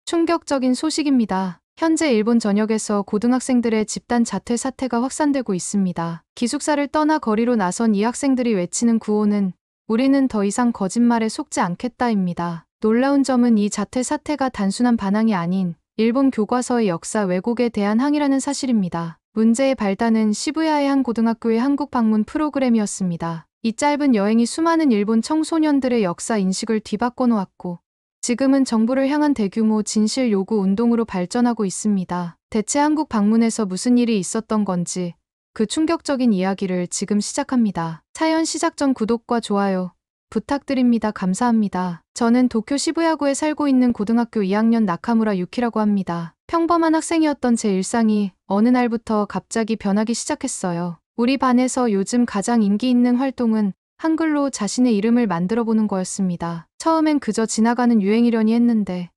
충격적인 소식입니다. 현재 일본 전역에서 고등학생들의 집단 자퇴 사태가 확산되고 있습니다. 기숙사를 떠나 거리로 나선 이 학생들이 외치는 구호는 우리는 더 이상 거짓말에 속지 않겠다입니다. 놀라운 점은 이 자퇴 사태가 단순한 반항이 아닌 일본 교과서의 역사 왜곡에 대한 항의라는 사실입니다. 문제의 발단은 시부야의 한 고등학교의 한국 방문 프로그램이었습니다. 이 짧은 여행이 수많은 일본 청소년들의 역사 인식을 뒤바꿔 놓았고 지금은 정부를 향한 대규모 진실 요구 운동으로 발전하고 있습니다. 대체 한국 방문에서 무슨 일이 있었던 건지 그 충격적인 이야기를 지금 시작합니다. 사연 시작 전 구독과 좋아요 부탁드립니다. 감사합니다. 저는 도쿄 시부야구에 살고 있는 고등학교 2학년 나카무라 유키라고 합니다. 평범한 학생이었던 제 일상이 어느 날부터 갑자기 변하기 시작했어요. 우리 반에서 요즘 가장 인기 있는 활동은 한글로 자신의 이름을 만들어보는 거였습니다. 처음엔 그저 지나가는 유행이려니 했는데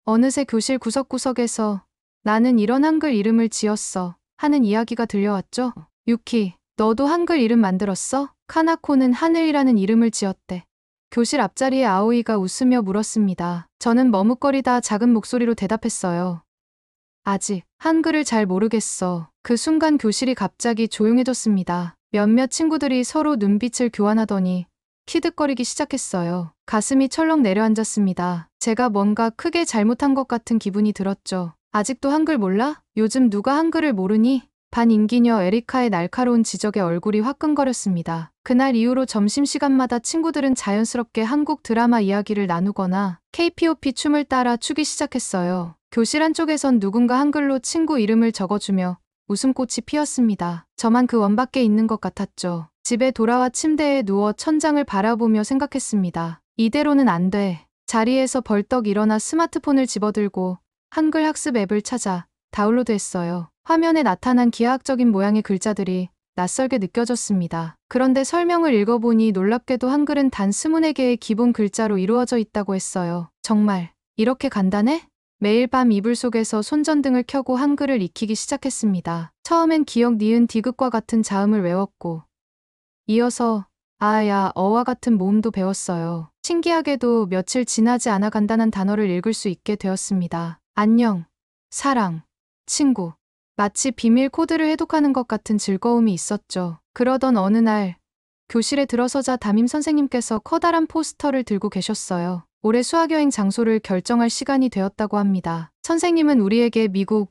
어느새 교실 구석구석에서 나는 이런 한글 이름을 지었어 하는 이야기가 들려왔죠. 유키, 너도 한글 이름 만들었어? 카나코는 하늘이라는 이름을 지었대. 교실 앞자리에 아오이가 웃으며 물었습니다. 저는 머뭇거리다 작은 목소리로 대답했어요. 아직 한글을 잘 모르겠어. 그 순간 교실이 갑자기 조용해졌습니다. 몇몇 친구들이 서로 눈빛을 교환하더니 키득거리기 시작했어요. 가슴이 철렁 내려앉았습니다. 제가 뭔가 크게 잘못한 것 같은 기분이 들었죠. 아직도 한글 몰라? 요즘 누가 한글을 모르니? 반 인기녀 에리카의 날카로운 지적에 얼굴이 화끈거렸습니다. 그날 이후로 점심시간마다 친구들은 자연스럽게 한국 드라마 이야기를 나누거나 K-POP 춤을 따라 추기 시작했어요. 교실 한쪽에선 누군가 한글로 친구 이름을 적어주며 웃음꽃이 피었습니다. 저만 그 원밖에 있는 것 같았죠. 집에 돌아와 침대에 누워 천장을 바라보며 생각했습니다. 이대로는 안 돼. 자리에서 벌떡 일어나 스마트폰을 집어들고 한글 학습 앱을 찾아 다운로드했어요. 화면에 나타난 기하학적인 모양의 글자들이 낯설게 느껴졌습니다. 그런데 설명을 읽어보니 놀랍게도 한글은 단 24개의 기본 글자로 이루어져 있다고 했어요. 정말 이렇게 간단해? 매일 밤 이불 속에서 손전등을 켜고 한글을 익히기 시작했습니다. 처음엔 기역, 니은, 디귿과 같은 자음을 외웠고 이어서 아야, 어와 같은 모음도 배웠어요. 신기하게도 며칠 지나지 않아 간단한 단어를 읽을 수 있게 되었습니다. 안녕, 사랑, 친구. 마치 비밀 코드를 해독하는 것 같은 즐거움이 있었죠. 그러던 어느 날 교실에 들어서자 담임 선생님께서 커다란 포스터를 들고 계셨어요. 올해 수학여행 장소를 결정할 시간이 되었다고 합니다. 선생님은 우리에게 미국,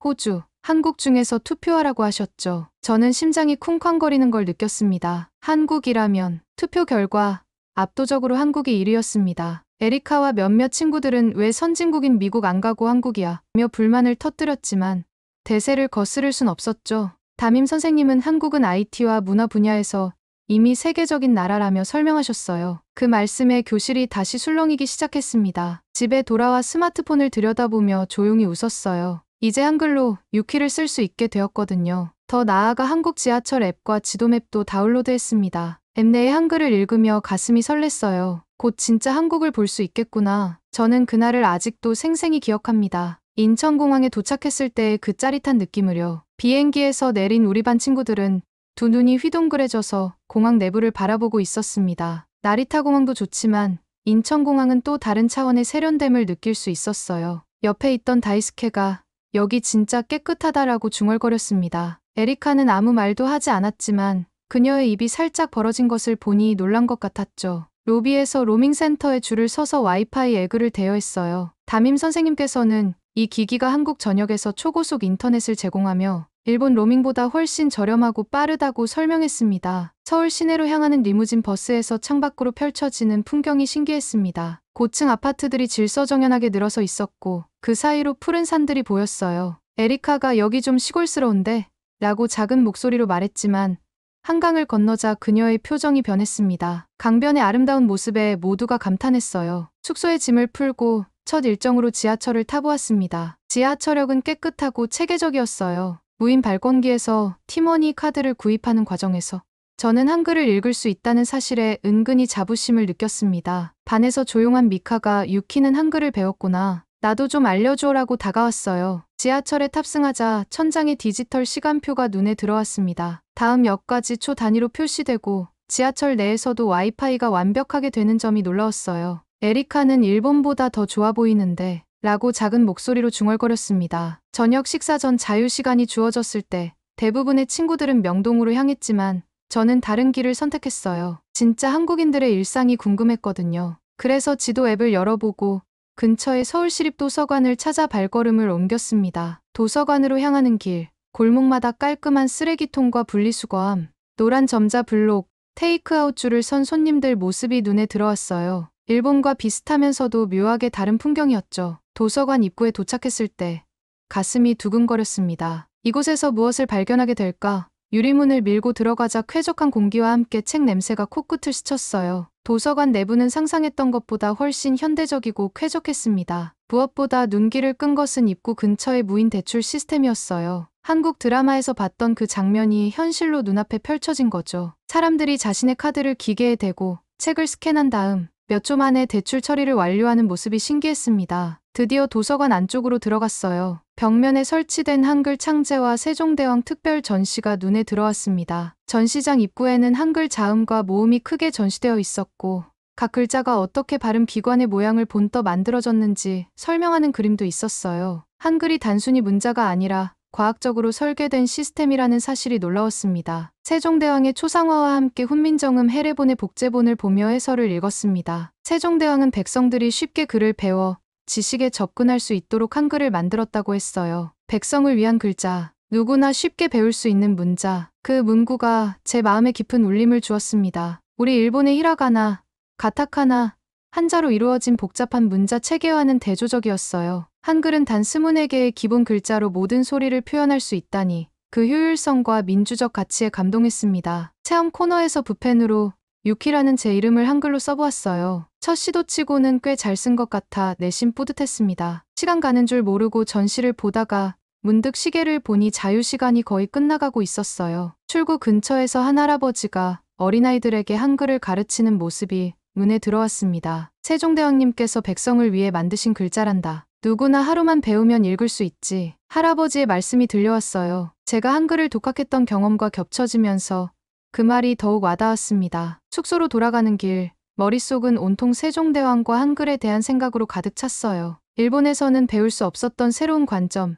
호주, 한국 중에서 투표하라고 하셨죠. 저는 심장이 쿵쾅거리는 걸 느꼈습니다. 한국이라면 투표 결과 압도적으로 한국이 1위였습니다. 에리카와 몇몇 친구들은 왜 선진국인 미국 안 가고 한국이야? 며 불만을 터뜨렸지만 대세를 거스를 순 없었죠. 담임 선생님은 한국은 IT와 문화 분야에서 이미 세계적인 나라라며 설명하셨어요. 그 말씀에 교실이 다시 술렁이기 시작했습니다. 집에 돌아와 스마트폰을 들여다보며 조용히 웃었어요. 이제 한글로 유키를 쓸 수 있게 되었거든요. 더 나아가 한국 지하철 앱과 지도맵도 다운로드했습니다. 앱 내의 한글을 읽으며 가슴이 설렜어요. 곧 진짜 한국을 볼 수 있겠구나. 저는 그날을 아직도 생생히 기억합니다. 인천공항에 도착했을 때의 그 짜릿한 느낌을요. 비행기에서 내린 우리 반 친구들은 두 눈이 휘둥그레져서 공항 내부를 바라보고 있었습니다. 나리타 공항도 좋지만 인천공항은 또 다른 차원의 세련됨을 느낄 수 있었어요. 옆에 있던 다이스케가 여기 진짜 깨끗하다라고 중얼거렸습니다. 에리카는 아무 말도 하지 않았지만 그녀의 입이 살짝 벌어진 것을 보니 놀란 것 같았죠. 로비에서 로밍센터에 줄을 서서 와이파이 에그를 대여했어요. 담임 선생님께서는 이 기기가 한국 전역에서 초고속 인터넷을 제공하며 일본 로밍보다 훨씬 저렴하고 빠르다고 설명했습니다. 서울 시내로 향하는 리무진 버스에서 창밖으로 펼쳐지는 풍경이 신기했습니다. 고층 아파트들이 질서정연하게 늘어서 있었고 그 사이로 푸른 산들이 보였어요. 에리카가 여기 좀 시골스러운데? 라고 작은 목소리로 말했지만 한강을 건너자 그녀의 표정이 변했습니다. 강변의 아름다운 모습에 모두가 감탄했어요. 숙소에 짐을 풀고 첫 일정으로 지하철을 타보았습니다. 지하철역은 깨끗하고 체계적이었어요. 무인 발권기에서 티머니 카드를 구입하는 과정에서 저는 한글을 읽을 수 있다는 사실에 은근히 자부심을 느꼈습니다. 반에서 조용한 미카가 유키는 한글을 배웠구나. 나도 좀 알려줘라고 다가왔어요. 지하철에 탑승하자 천장에 디지털 시간표가 눈에 들어왔습니다. 다음 역까지 초 단위로 표시되고 지하철 내에서도 와이파이가 완벽하게 되는 점이 놀라웠어요. 에리카는 일본보다 더 좋아 보이는데 라고 작은 목소리로 중얼거렸습니다. 저녁 식사 전 자유시간이 주어졌을 때 대부분의 친구들은 명동으로 향했지만 저는 다른 길을 선택했어요. 진짜 한국인들의 일상이 궁금했거든요. 그래서 지도 앱을 열어보고 근처의 서울시립도서관을 찾아 발걸음을 옮겼습니다. 도서관으로 향하는 길, 골목마다 깔끔한 쓰레기통과 분리수거함, 노란 점자 블록, 테이크아웃 줄을 선 손님들 모습이 눈에 들어왔어요. 일본과 비슷하면서도 묘하게 다른 풍경이었죠. 도서관 입구에 도착했을 때 가슴이 두근거렸습니다. 이곳에서 무엇을 발견하게 될까? 유리문을 밀고 들어가자 쾌적한 공기와 함께 책 냄새가 코끝을 스쳤어요. 도서관 내부는 상상했던 것보다 훨씬 현대적이고 쾌적했습니다. 무엇보다 눈길을 끈 것은 입구 근처의 무인 대출 시스템이었어요. 한국 드라마에서 봤던 그 장면이 현실로 눈앞에 펼쳐진 거죠. 사람들이 자신의 카드를 기계에 대고 책을 스캔한 다음 몇 초 만에 대출 처리를 완료하는 모습이 신기했습니다. 드디어 도서관 안쪽으로 들어갔어요. 벽면에 설치된 한글 창제와 세종대왕 특별 전시가 눈에 들어왔습니다. 전시장 입구에는 한글 자음과 모음이 크게 전시되어 있었고 각 글자가 어떻게 발음 기관의 모양을 본떠 만들어졌는지 설명하는 그림도 있었어요. 한글이 단순히 문자가 아니라 과학적으로 설계된 시스템이라는 사실이 놀라웠습니다. 세종대왕의 초상화와 함께 훈민정음 해례본의 복제본을 보며 해설을 읽었습니다. 세종대왕은 백성들이 쉽게 글을 배워 지식에 접근할 수 있도록 한글을 만들었다고 했어요. 백성을 위한 글자, 누구나 쉽게 배울 수 있는 문자, 그 문구가 제 마음에 깊은 울림을 주었습니다. 우리 일본의 히라가나, 가타카나, 한자로 이루어진 복잡한 문자 체계와는 대조적이었어요. 한글은 단 24개의 기본 글자로 모든 소리를 표현할 수 있다니 그 효율성과 민주적 가치에 감동했습니다. 체험 코너에서 붓펜으로 유키라는 제 이름을 한글로 써보았어요. 첫 시도치고는 꽤 잘 쓴 것 같아 내심 뿌듯했습니다. 시간 가는 줄 모르고 전시를 보다가 문득 시계를 보니 자유시간이 거의 끝나가고 있었어요. 출구 근처에서 한 할아버지가 어린아이들에게 한글을 가르치는 모습이 눈에 들어왔습니다. 세종대왕님께서 백성을 위해 만드신 글자란다. 누구나 하루만 배우면 읽을 수 있지. 할아버지의 말씀이 들려왔어요. 제가 한글을 독학했던 경험과 겹쳐지면서 그 말이 더욱 와닿았습니다. 숙소로 돌아가는 길, 머릿속은 온통 세종대왕과 한글에 대한 생각으로 가득 찼어요. 일본에서는 배울 수 없었던 새로운 관점,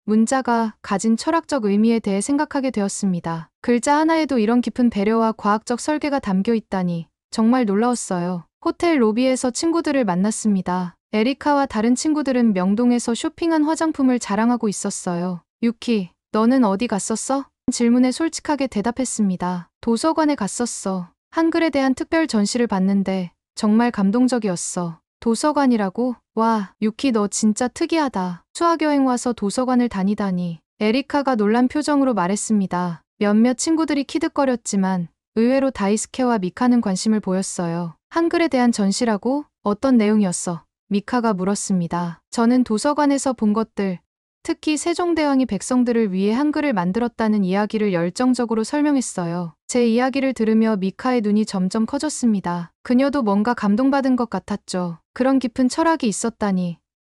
문자가 가진 철학적 의미에 대해 생각하게 되었습니다. 글자 하나에도 이런 깊은 배려와 과학적 설계가 담겨 있다니 정말 놀라웠어요. 호텔 로비에서 친구들을 만났습니다. 에리카와 다른 친구들은 명동에서 쇼핑한 화장품을 자랑하고 있었어요. 유키, 너는 어디 갔었어? 질문에 솔직하게 대답했습니다. 도서관에 갔었어. 한글에 대한 특별 전시를 봤는데 정말 감동적이었어. 도서관이라고? 와, 유키 너 진짜 특이하다. 수학여행 와서 도서관을 다니다니. 에리카가 놀란 표정으로 말했습니다. 몇몇 친구들이 키득거렸지만 의외로 다이스케와 미카는 관심을 보였어요. 한글에 대한 전시라고? 어떤 내용이었어? 미카가 물었습니다. 저는 도서관에서 본 것들, 특히 세종대왕이 백성들을 위해 한글을 만들었다는 이야기를 열정적으로 설명했어요. 제 이야기를 들으며 미카의 눈이 점점 커졌습니다. 그녀도 뭔가 감동받은 것 같았죠. 그런 깊은 철학이 있었다니.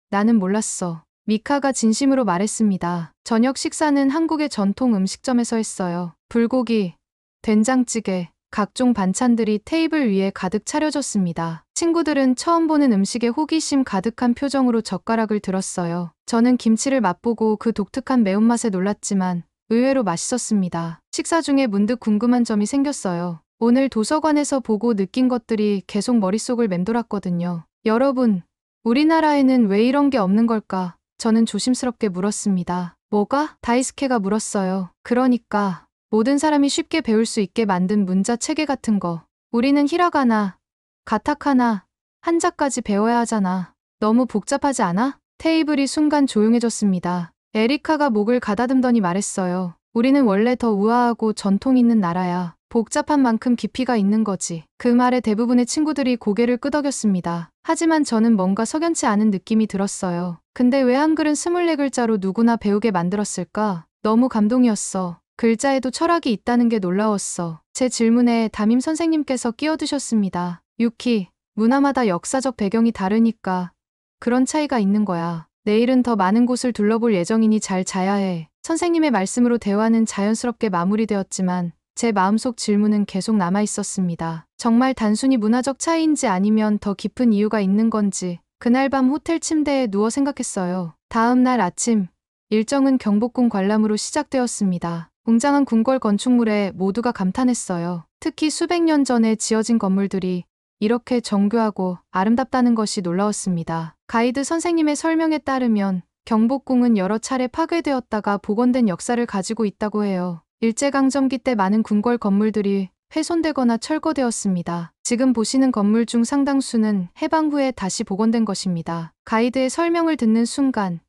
나는 몰랐어. 미카가 진심으로 말했습니다. 저녁 식사는 한국의 전통 음식점에서 했어요. 불고기, 된장찌개, 각종 반찬들이 테이블 위에 가득 차려졌습니다. 친구들은 처음 보는 음식에 호기심 가득한 표정으로 젓가락을 들었어요. 저는 김치를 맛보고 그 독특한 매운맛에 놀랐지만 의외로 맛있었습니다. 식사 중에 문득 궁금한 점이 생겼어요. 오늘 도서관에서 보고 느낀 것들이 계속 머릿속을 맴돌았거든요. 여러분, 우리나라에는 왜 이런 게 없는 걸까? 저는 조심스럽게 물었습니다. 뭐가? 다이스케가 물었어요. 그러니까 모든 사람이 쉽게 배울 수 있게 만든 문자 체계 같은 거. 우리는 히라가나, 가타카나, 한자까지 배워야 하잖아. 너무 복잡하지 않아? 테이블이 순간 조용해졌습니다. 에리카가 목을 가다듬더니 말했어요. 우리는 원래 더 우아하고 전통 있는 나라야. 복잡한 만큼 깊이가 있는 거지. 그 말에 대부분의 친구들이 고개를 끄덕였습니다. 하지만 저는 뭔가 석연치 않은 느낌이 들었어요. 근데 왜 한글은 24글자로 누구나 배우게 만들었을까? 너무 감동이었어. 글자에도 철학이 있다는 게 놀라웠어. 제 질문에 담임 선생님께서 끼어드셨습니다. 유키, 문화마다 역사적 배경이 다르니까 그런 차이가 있는 거야. 내일은 더 많은 곳을 둘러볼 예정이니 잘 자야 해. 선생님의 말씀으로 대화는 자연스럽게 마무리되었지만 제 마음속 질문은 계속 남아 있었습니다. 정말 단순히 문화적 차이인지 아니면 더 깊은 이유가 있는 건지 그날 밤 호텔 침대에 누워 생각했어요. 다음 날 아침, 일정은 경복궁 관람으로 시작되었습니다. 웅장한 궁궐 건축물에 모두가 감탄했어요. 특히 수백 년 전에 지어진 건물들이 이렇게 정교하고 아름답다는 것이 놀라웠습니다. 가이드 선생님의 설명에 따르면 경복궁은 여러 차례 파괴되었다가 복원된 역사를 가지고 있다고 해요. 일제강점기 때 많은 궁궐 건물들이 훼손되거나 철거되었습니다. 지금 보시는 건물 중 상당수는 해방 후에 다시 복원된 것입니다. 가이드의 설명을 듣는 순간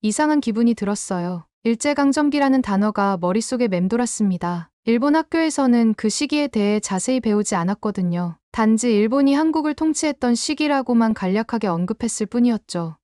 이상한 기분이 들었어요. 일제강점기라는 단어가 머릿속에 맴돌았습니다. 일본 학교에서는 그 시기에 대해 자세히 배우지 않았거든요. 단지 일본이 한국을 통치했던 시기라고만 간략하게 언급했을 뿐이었죠.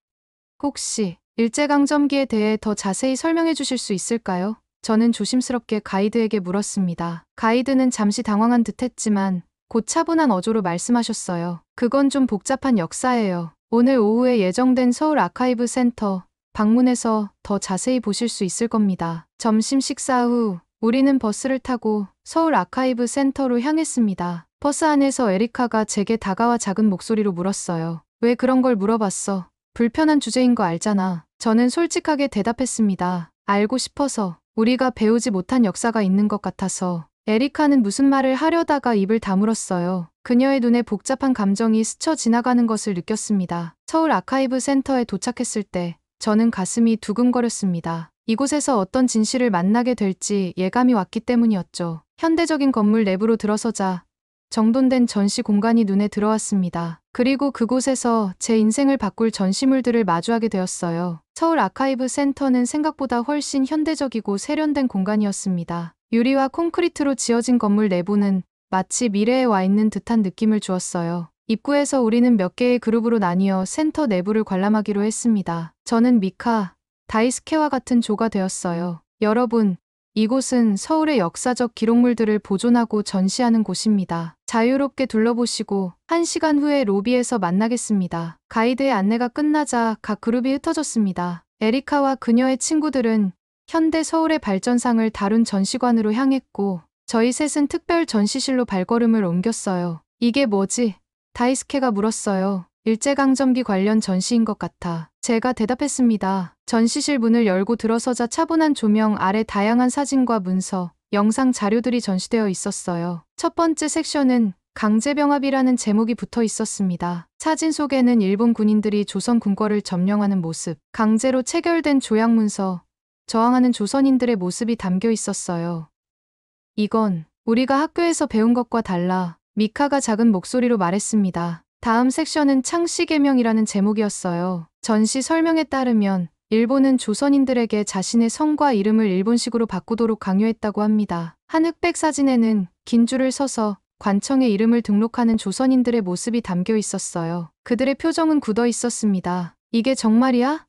혹시 일제강점기에 대해 더 자세히 설명해 주실 수 있을까요? 저는 조심스럽게 가이드에게 물었습니다. 가이드는 잠시 당황한 듯했지만 곧 차분한 어조로 말씀하셨어요. 그건 좀 복잡한 역사예요. 오늘 오후에 예정된 서울 아카이브 센터 방문해서 더 자세히 보실 수 있을 겁니다. 점심 식사 후 우리는 버스를 타고 서울 아카이브 센터로 향했습니다. 버스 안에서 에리카가 제게 다가와 작은 목소리로 물었어요. 왜 그런 걸 물어봤어? 불편한 주제인 거 알잖아. 저는 솔직하게 대답했습니다. 알고 싶어서. 우리가 배우지 못한 역사가 있는 것 같아서. 에리카는 무슨 말을 하려다가 입을 다물었어요. 그녀의 눈에 복잡한 감정이 스쳐 지나가는 것을 느꼈습니다. 서울 아카이브 센터에 도착했을 때 저는 가슴이 두근거렸습니다. 이곳에서 어떤 진실을 만나게 될지 예감이 왔기 때문이었죠. 현대적인 건물 내부로 들어서자 정돈된 전시 공간이 눈에 들어왔습니다. 그리고 그곳에서 제 인생을 바꿀 전시물들을 마주하게 되었어요. 서울 아카이브 센터는 생각보다 훨씬 현대적이고 세련된 공간이었습니다. 유리와 콘크리트로 지어진 건물 내부는 마치 미래에 와 있는 듯한 느낌을 주었어요. 입구에서 우리는 몇 개의 그룹으로 나뉘어 센터 내부를 관람하기로 했습니다. 저는 미카, 다이스케와 같은 조가 되었어요. 여러분, 이곳은 서울의 역사적 기록물들을 보존하고 전시하는 곳입니다. 자유롭게 둘러보시고 1시간 후에 로비에서 만나겠습니다. 가이드의 안내가 끝나자 각 그룹이 흩어졌습니다. 에리카와 그녀의 친구들은 현대 서울의 발전상을 다룬 전시관으로 향했고 저희 셋은 특별 전시실로 발걸음을 옮겼어요. 이게 뭐지? 다이스케가 물었어요. 일제강점기 관련 전시인 것 같아. 제가 대답했습니다. 전시실 문을 열고 들어서자 차분한 조명 아래 다양한 사진과 문서, 영상 자료들이 전시되어 있었어요. 첫 번째 섹션은 강제병합이라는 제목이 붙어 있었습니다. 사진 속에는 일본 군인들이 조선 궁궐을 점령하는 모습, 강제로 체결된 조약 문서, 저항하는 조선인들의 모습이 담겨 있었어요. 이건 우리가 학교에서 배운 것과 달라. 미카가 작은 목소리로 말했습니다. 다음 섹션은 창씨개명이라는 제목이었어요. 전시 설명에 따르면 일본은 조선인들에게 자신의 성과 이름을 일본식으로 바꾸도록 강요했다고 합니다. 한 흑백 사진에는 긴 줄을 서서 관청에 이름을 등록하는 조선인들의 모습이 담겨 있었어요. 그들의 표정은 굳어 있었습니다. 이게 정말이야?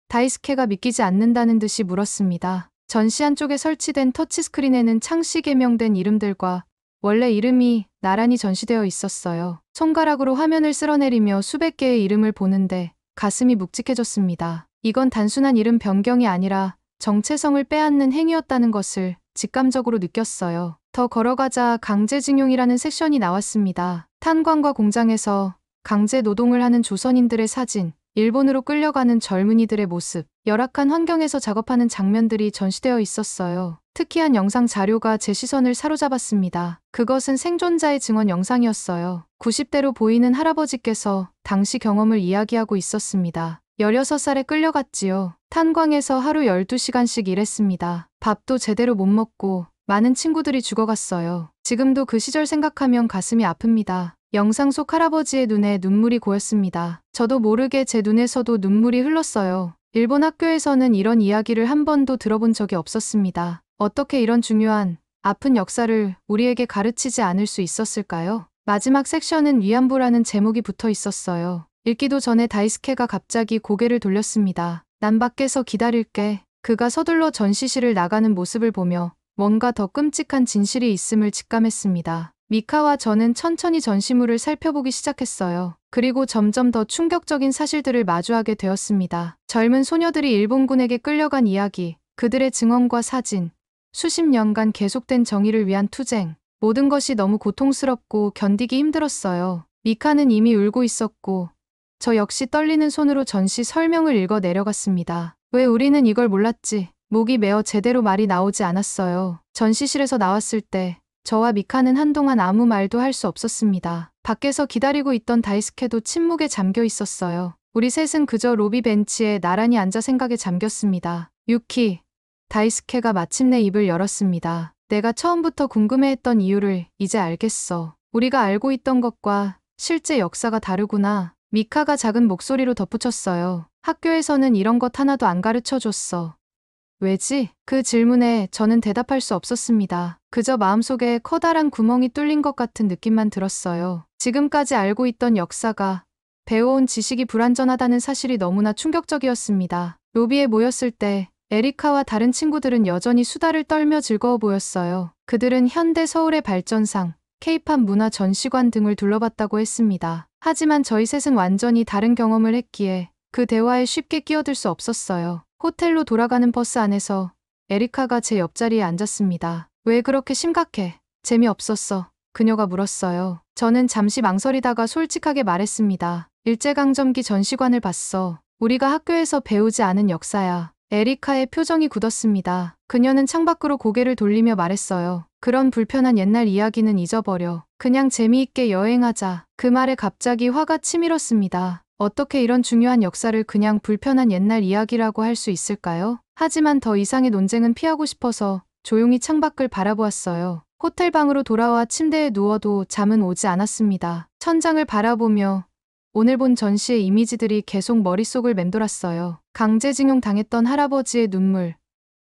다이스케가 믿기지 않는다는 듯이 물었습니다. 전시 한쪽에 설치된 터치스크린에는 창씨 개명된 이름들과 원래 이름이 나란히 전시되어 있었어요. 손가락으로 화면을 쓸어내리며 수백 개의 이름을 보는데 가슴이 묵직해졌습니다. 이건 단순한 이름 변경이 아니라 정체성을 빼앗는 행위였다는 것을 직감적으로 느꼈어요. 더 걸어가자 강제징용이라는 섹션이 나왔습니다. 탄광과 공장에서 강제 노동을 하는 조선인들의 사진, 일본으로 끌려가는 젊은이들의 모습, 열악한 환경에서 작업하는 장면들이 전시되어 있었어요. 특이한 영상 자료가 제 시선을 사로잡았습니다. 그것은 생존자의 증언 영상이었어요. 90대로 보이는 할아버지께서 당시 경험을 이야기하고 있었습니다. 16살에 끌려갔지요. 탄광에서 하루 12시간씩 일했습니다. 밥도 제대로 못 먹고 많은 친구들이 죽어갔어요. 지금도 그 시절 생각하면 가슴이 아픕니다. 영상 속 할아버지의 눈에 눈물이 고였습니다. 저도 모르게 제 눈에서도 눈물이 흘렀어요. 일본 학교에서는 이런 이야기를 한 번도 들어본 적이 없었습니다. 어떻게 이런 중요한, 아픈 역사를 우리에게 가르치지 않을 수 있었을까요? 마지막 섹션은 위안부라는 제목이 붙어 있었어요. 읽기도 전에 다이스케가 갑자기 고개를 돌렸습니다. 난 밖에서 기다릴게. 그가 서둘러 전시실을 나가는 모습을 보며 뭔가 더 끔찍한 진실이 있음을 직감했습니다. 미카와 저는 천천히 전시물을 살펴보기 시작했어요. 그리고 점점 더 충격적인 사실들을 마주하게 되었습니다. 젊은 소녀들이 일본군에게 끌려간 이야기, 그들의 증언과 사진, 수십 년간 계속된 정의를 위한 투쟁, 모든 것이 너무 고통스럽고 견디기 힘들었어요. 미카는 이미 울고 있었고 저 역시 떨리는 손으로 전시 설명을 읽어 내려갔습니다. 왜 우리는 이걸 몰랐지? 목이 메어 제대로 말이 나오지 않았어요. 전시실에서 나왔을 때 저와 미카는 한동안 아무 말도 할 수 없었습니다. 밖에서 기다리고 있던 다이스케도 침묵에 잠겨 있었어요. 우리 셋은 그저 로비 벤치에 나란히 앉아 생각에 잠겼습니다. 유키, 다이스케가 마침내 입을 열었습니다. 내가 처음부터 궁금해했던 이유를 이제 알겠어. 우리가 알고 있던 것과 실제 역사가 다르구나. 미카가 작은 목소리로 덧붙였어요. 학교에서는 이런 것 하나도 안 가르쳐줬어. 왜지? 그 질문에 저는 대답할 수 없었습니다. 그저 마음속에 커다란 구멍이 뚫린 것 같은 느낌만 들었어요. 지금까지 알고 있던 역사가, 배워온 지식이 불완전하다는 사실이 너무나 충격적이었습니다. 로비에 모였을 때 에리카와 다른 친구들은 여전히 수다를 떨며 즐거워 보였어요. 그들은 현대 서울의 발전상, 케이팝 문화 전시관 등을 둘러봤다고 했습니다. 하지만 저희 셋은 완전히 다른 경험을 했기에 그 대화에 쉽게 끼어들 수 없었어요. 호텔로 돌아가는 버스 안에서 에리카가 제 옆자리에 앉았습니다. 왜 그렇게 심각해? 재미없었어. 그녀가 물었어요. 저는 잠시 망설이다가 솔직하게 말했습니다. 일제강점기 전시관을 봤어. 우리가 학교에서 배우지 않은 역사야. 에리카의 표정이 굳었습니다. 그녀는 창밖으로 고개를 돌리며 말했어요. 그런 불편한 옛날 이야기는 잊어버려. 그냥 재미있게 여행하자. 그 말에 갑자기 화가 치밀었습니다. 어떻게 이런 중요한 역사를 그냥 불편한 옛날 이야기라고 할 수 있을까요? 하지만 더 이상의 논쟁은 피하고 싶어서 조용히 창밖을 바라보았어요. 호텔 방으로 돌아와 침대에 누워도 잠은 오지 않았습니다. 천장을 바라보며 오늘 본 전시의 이미지들이 계속 머릿속을 맴돌았어요. 강제징용 당했던 할아버지의 눈물,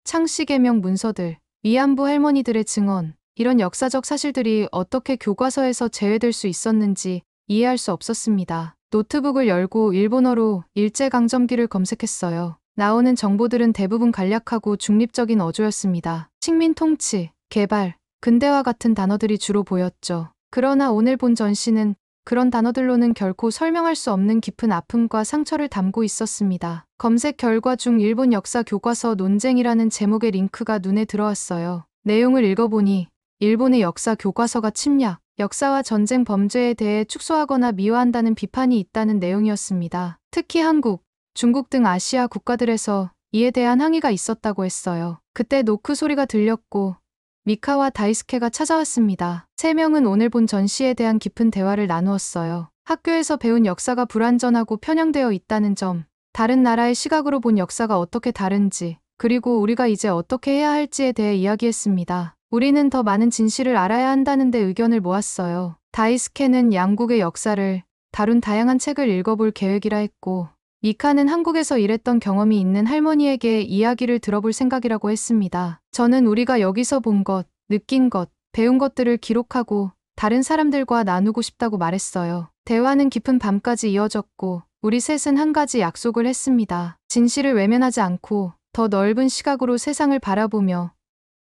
창씨개명 문서들, 위안부 할머니들의 증언, 이런 역사적 사실들이 어떻게 교과서에서 제외될 수 있었는지 이해할 수 없었습니다. 노트북을 열고 일본어로 일제강점기를 검색했어요. 나오는 정보들은 대부분 간략하고 중립적인 어조였습니다. 식민 통치, 개발, 근대화 같은 단어들이 주로 보였죠. 그러나 오늘 본 전시는 그런 단어들로는 결코 설명할 수 없는 깊은 아픔과 상처를 담고 있었습니다. 검색 결과 중 일본 역사 교과서 논쟁이라는 제목의 링크가 눈에 들어왔어요. 내용을 읽어보니 일본의 역사 교과서가 침략, 역사와 전쟁 범죄에 대해 축소하거나 미화한다는 비판이 있다는 내용이었습니다. 특히 한국, 중국 등 아시아 국가들에서 이에 대한 항의가 있었다고 했어요. 그때 노크 소리가 들렸고 미카와 다이스케가 찾아왔습니다. 세 명은 오늘 본 전시에 대한 깊은 대화를 나누었어요. 학교에서 배운 역사가 불완전하고 편향되어 있다는 점, 다른 나라의 시각으로 본 역사가 어떻게 다른지, 그리고 우리가 이제 어떻게 해야 할지에 대해 이야기했습니다. 우리는 더 많은 진실을 알아야 한다는 데 의견을 모았어요. 다이스케는 양국의 역사를 다룬 다양한 책을 읽어볼 계획이라 했고, 미카는 한국에서 일했던 경험이 있는 할머니에게 이야기를 들어볼 생각이라고 했습니다. 저는 우리가 여기서 본 것, 느낀 것, 배운 것들을 기록하고 다른 사람들과 나누고 싶다고 말했어요. 대화는 깊은 밤까지 이어졌고 우리 셋은 한 가지 약속을 했습니다. 진실을 외면하지 않고 더 넓은 시각으로 세상을 바라보며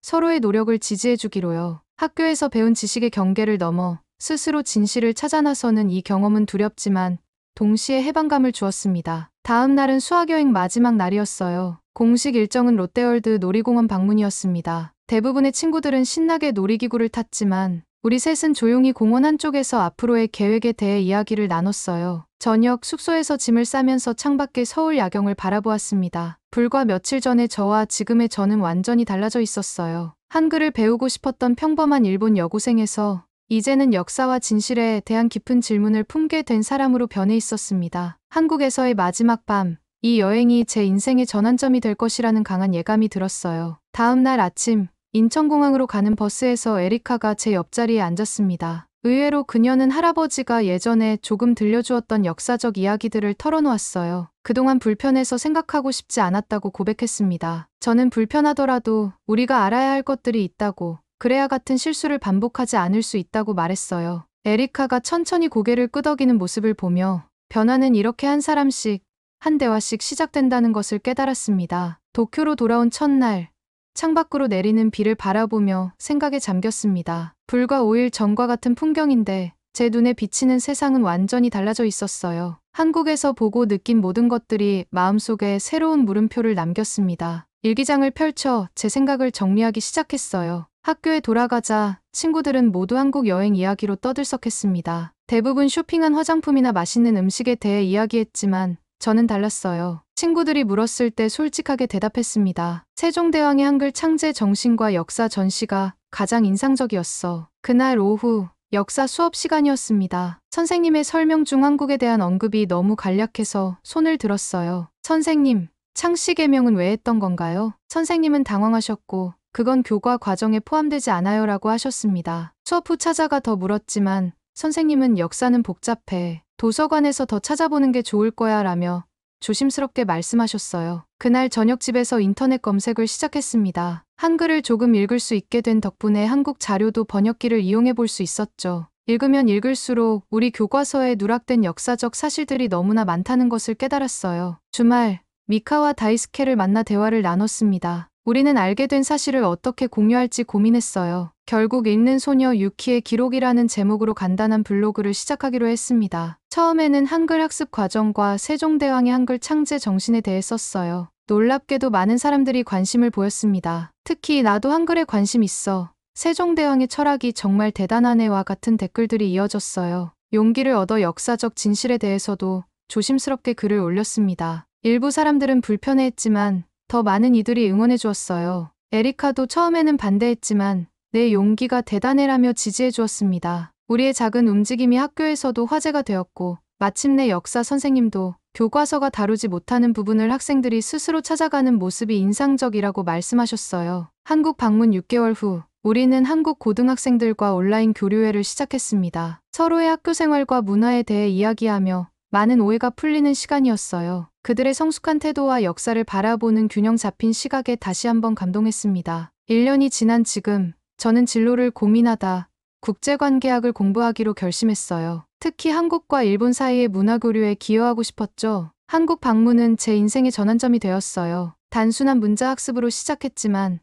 서로의 노력을 지지해주기로요. 학교에서 배운 지식의 경계를 넘어 스스로 진실을 찾아 나서는 이 경험은 두렵지만 동시에 해방감을 주었습니다. 다음 날은 수학여행 마지막 날이었어요. 공식 일정은 롯데월드 놀이공원 방문이었습니다. 대부분의 친구들은 신나게 놀이기구를 탔지만 우리 셋은 조용히 공원 한쪽에서 앞으로의 계획에 대해 이야기를 나눴어요. 저녁 숙소에서 짐을 싸면서 창밖의 서울 야경을 바라보았습니다. 불과 며칠 전의 저와 지금의 저는 완전히 달라져 있었어요. 한글을 배우고 싶었던 평범한 일본 여고생에서 이제는 역사와 진실에 대한 깊은 질문을 품게 된 사람으로 변해 있었습니다. 한국에서의 마지막 밤, 이 여행이 제 인생의 전환점이 될 것이라는 강한 예감이 들었어요. 다음 날 아침, 인천공항으로 가는 버스에서 에리카가 제 옆자리에 앉았습니다. 의외로 그녀는 할아버지가 예전에 조금 들려주었던 역사적 이야기들을 털어놓았어요. 그동안 불편해서 생각하고 싶지 않았다고 고백했습니다. 저는 불편하더라도 우리가 알아야 할 것들이 있다고, 그래야 같은 실수를 반복하지 않을 수 있다고 말했어요. 에리카가 천천히 고개를 끄덕이는 모습을 보며 변화는 이렇게 한 사람씩, 한 대화씩 시작된다는 것을 깨달았습니다. 도쿄로 돌아온 첫날, 창밖으로 내리는 비를 바라보며 생각에 잠겼습니다. 불과 5일 전과 같은 풍경인데 제 눈에 비치는 세상은 완전히 달라져 있었어요. 한국에서 보고 느낀 모든 것들이 마음속에 새로운 물음표를 남겼습니다. 일기장을 펼쳐 제 생각을 정리하기 시작했어요. 학교에 돌아가자 친구들은 모두 한국 여행 이야기로 떠들썩했습니다. 대부분 쇼핑한 화장품이나 맛있는 음식에 대해 이야기했지만 저는 달랐어요. 친구들이 물었을 때 솔직하게 대답했습니다. 세종대왕의 한글 창제 정신과 역사 전시가 가장 인상적이었어. 그날 오후 역사 수업 시간이었습니다. 선생님의 설명 중 한국에 대한 언급이 너무 간략해서 손을 들었어요. 선생님, 창씨 개명은 왜 했던 건가요? 선생님은 당황하셨고 그건 교과 과정에 포함되지 않아요 라고 하셨습니다. 수업 후 찾아가 더 물었지만 선생님은 역사는 복잡해. 도서관에서 더 찾아보는 게 좋을 거야 라며 조심스럽게 말씀하셨어요. 그날 저녁 집에서 인터넷 검색을 시작했습니다. 한글을 조금 읽을 수 있게 된 덕분에 한국 자료도 번역기를 이용해 볼 수 있었죠. 읽으면 읽을수록 우리 교과서에 누락된 역사적 사실들이 너무나 많다는 것을 깨달았어요. 주말, 미카와 다이스케를 만나 대화를 나눴습니다. 우리는 알게 된 사실을 어떻게 공유할지 고민했어요. 결국 읽는 소녀 유키의 기록이라는 제목으로 간단한 블로그를 시작하기로 했습니다. 처음에는 한글 학습 과정과 세종대왕의 한글 창제 정신에 대해 썼어요. 놀랍게도 많은 사람들이 관심을 보였습니다. 특히 나도 한글에 관심 있어. 세종대왕의 철학이 정말 대단하네와 같은 댓글들이 이어졌어요. 용기를 얻어 역사적 진실에 대해서도 조심스럽게 글을 올렸습니다. 일부 사람들은 불편해했지만 더 많은 이들이 응원해 주었어요. 에리카도 처음에는 반대했지만 내 용기가 대단해라며 지지해 주었습니다. 우리의 작은 움직임이 학교에서도 화제가 되었고 마침내 역사 선생님도 교과서가 다루지 못하는 부분을 학생들이 스스로 찾아가는 모습이 인상적이라고 말씀하셨어요. 한국 방문 6개월 후 우리는 한국 고등학생들과 온라인 교류회를 시작했습니다. 서로의 학교 생활과 문화에 대해 이야기하며 많은 오해가 풀리는 시간이었어요. 그들의 성숙한 태도와 역사를 바라보는 균형 잡힌 시각에 다시 한번 감동했습니다. 1년이 지난 지금 저는 진로를 고민하다 국제관계학을 공부하기로 결심했어요. 특히 한국과 일본 사이의 문화교류에 기여하고 싶었죠. 한국 방문은 제 인생의 전환점이 되었어요. 단순한 문자 학습으로 시작했지만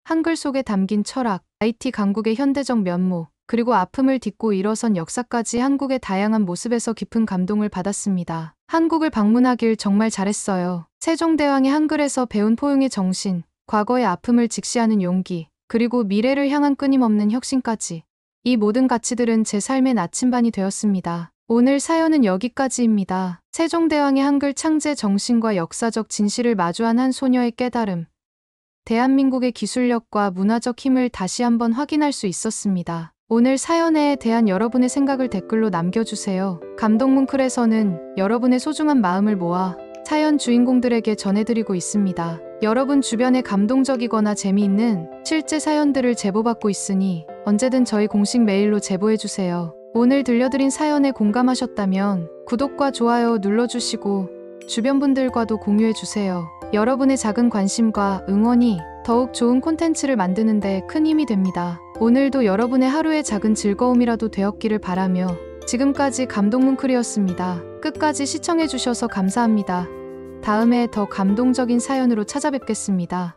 한글 속에 담긴 철학, IT 강국의 현대적 면모, 그리고 아픔을 딛고 일어선 역사까지 한국의 다양한 모습에서 깊은 감동을 받았습니다. 한국을 방문하길 정말 잘했어요. 세종대왕의 한글에서 배운 포용의 정신, 과거의 아픔을 직시하는 용기, 그리고 미래를 향한 끊임없는 혁신까지. 이 모든 가치들은 제 삶의 나침반이 되었습니다. 오늘 사연은 여기까지입니다. 세종대왕의 한글 창제 정신과 역사적 진실을 마주한 한 소녀의 깨달음. 대한민국의 기술력과 문화적 힘을 다시 한번 확인할 수 있었습니다. 오늘 사연에 대한 여러분의 생각을 댓글로 남겨주세요. 감동뭉클에서는 여러분의 소중한 마음을 모아 사연 주인공들에게 전해드리고 있습니다. 여러분 주변에 감동적이거나 재미있는 실제 사연들을 제보받고 있으니 언제든 저희 공식 메일로 제보해주세요. 오늘 들려드린 사연에 공감하셨다면 구독과 좋아요 눌러주시고 주변 분들과도 공유해주세요. 여러분의 작은 관심과 응원이 더욱 좋은 콘텐츠를 만드는 데 큰 힘이 됩니다. 오늘도 여러분의 하루의 작은 즐거움이라도 되었기를 바라며 지금까지 감동뭉클이었습니다. 끝까지 시청해주셔서 감사합니다. 다음에 더 감동적인 사연으로 찾아뵙겠습니다.